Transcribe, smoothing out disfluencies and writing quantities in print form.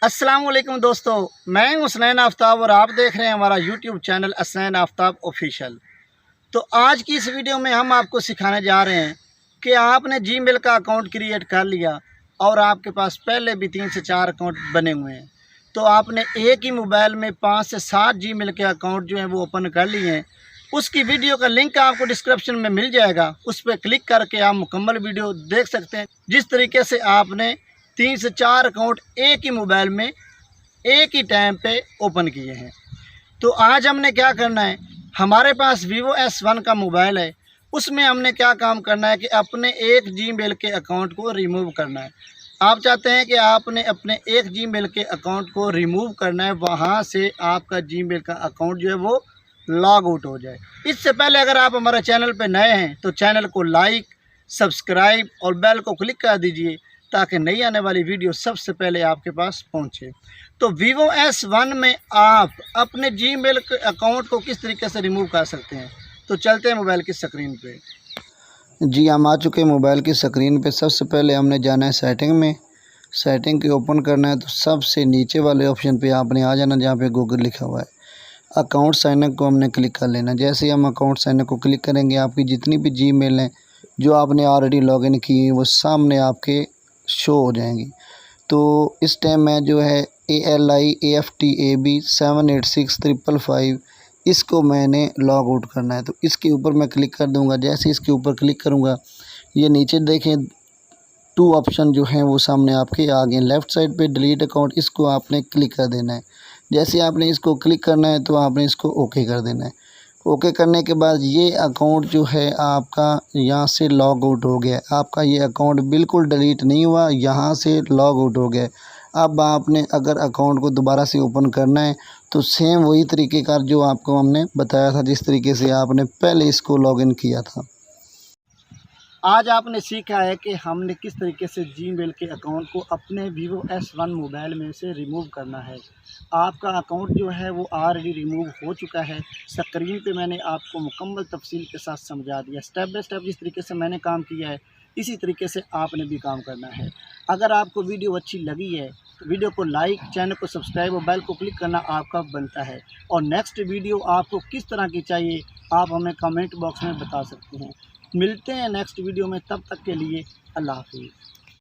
अस्सलाम वालेकुम दोस्तों, मैं हूं हसनैन आफ्ताब और आप देख रहे हैं हमारा YouTube channel Hasnain Aftab official. तो आज की इस वीडियो में हम आपको सिखाने जा रहे हैं कि आपने जीमेल का अकाउंट क्रिएट कर लिया और आपके पास पहले भी 3 से 4 अकाउंट बने हुए हैं, तो आपने एक ही मोबाइल में 5 से 7 जीमेल के अकाउंट जो हैं वो ओपन कर लिए हैं। उसकी वीडियो का लिंक आपको डिस्क्रिप्शन में मिल जाएगा, उस पर क्लिक करके आप मुकम्मल वीडियो देख सकते हैं। जिस तरीके से आपने 3 से 4 अकाउंट एक ही मोबाइल में एक ही टाइम पे ओपन किए हैं। तो आज हमने क्या करना है, हमारे पास Vivo S1 का मोबाइल है, उसमें हमने क्या काम करना है कि अपने एक जीमेल के अकाउंट को रिमूव करना है। आप चाहते हैं कि आपने अपने एक जीमेल के अकाउंट को रिमूव करना है, वहाँ से आपका जीमेल का अकाउंट जो है वो लॉग आउट हो जाए। इससे पहले अगर आप हमारे चैनल पर नए हैं तो चैनल को लाइक, सब्सक्राइब और बेल को क्लिक कर दीजिए ताकि नई आने वाली वीडियो सबसे पहले आपके पास पहुंचे। तो Vivo S1 में आप अपने जीमेल के अकाउंट को किस तरीके से रिमूव कर सकते हैं, तो चलते हैं मोबाइल की स्क्रीन पे। जी हम आ चुके हैं मोबाइल की स्क्रीन पे। सबसे पहले हमने जाना है सेटिंग में। सेटिंग के ओपन करना है तो सबसे नीचे वाले ऑप्शन पे आपने आ जाना जहाँ पे गूगल लिखा हुआ है। अकाउंट साइनअप को हमने क्लिक कर लेना। जैसे ही हम अकाउंट साइनअप को क्लिक करेंगे आपकी जितनी भी जीमेल हैं जो आपने ऑलरेडी लॉगिन की हैं वो सामने आपके शो हो जाएंगी। तो इस टाइम मैं जो है ALIAFTAB78655 इसको मैंने लॉग आउट करना है, तो इसके ऊपर मैं क्लिक कर दूंगा। जैसे इसके ऊपर क्लिक करूंगा ये नीचे देखें 2 ऑप्शन जो हैं वो सामने आपके आ गए। लेफ़्ट साइड पे डिलीट अकाउंट, इसको आपने क्लिक कर देना है। जैसे आपने इसको क्लिक करना है तो आपने इसको ओके कर देना है। ओके करने के बाद ये अकाउंट जो है आपका यहाँ से लॉग आउट हो गया। आपका ये अकाउंट बिल्कुल डिलीट नहीं हुआ, यहाँ से लॉग आउट हो गया। अब आपने अगर अकाउंट को दोबारा से ओपन करना है तो सेम वही तरीके का जो आपको हमने बताया था जिस तरीके से आपने पहले इसको लॉगिन किया था। आज आपने सीखा है कि हमने किस तरीके से जीमेल के अकाउंट को अपने Vivo S1 मोबाइल में से रिमूव करना है। आपका अकाउंट जो है वो ऑलरेडी रिमूव हो चुका है। स्क्रीन पे मैंने आपको मुकम्मल तफसील के साथ समझा दिया, स्टेप बाय स्टेप जिस तरीके से मैंने काम किया है इसी तरीके से आपने भी काम करना है। अगर आपको वीडियो अच्छी लगी है तो वीडियो को लाइक, चैनल को सब्सक्राइब और बेल को क्लिक करना आपका बनता है। और नेक्स्ट वीडियो आपको किस तरह की चाहिए आप हमें कमेंट बॉक्स में बता सकते हैं। मिलते हैं नेक्स्ट वीडियो में, तब तक के लिए अल्लाह हाफिज़।